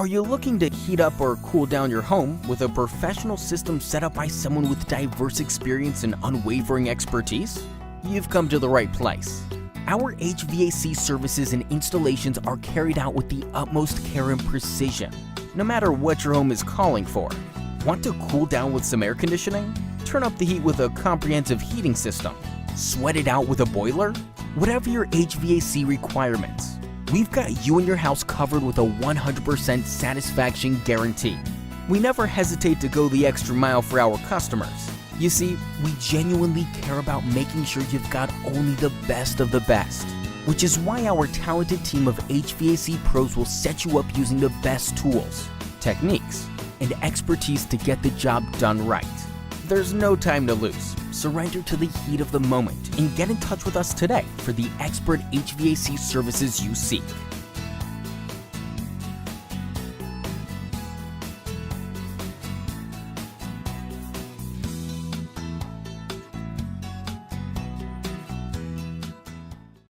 Are you looking to heat up or cool down your home with a professional system set up by someone with diverse experience and unwavering expertise? You've come to the right place. Our HVAC services and installations are carried out with the utmost care and precision, no matter what your home is calling for. Want to cool down with some air conditioning? Turn up the heat with a comprehensive heating system? Sweat it out with a boiler? Whatever your HVAC requirements, we've got you and your house covered with a 100% satisfaction guarantee. We never hesitate to go the extra mile for our customers. You see, we genuinely care about making sure you've got only the best of the best, which is why our talented team of HVAC pros will set you up using the best tools, techniques, and expertise to get the job done right. There's no time to lose. Surrender to the heat of the moment and get in touch with us today for the expert HVAC services you seek.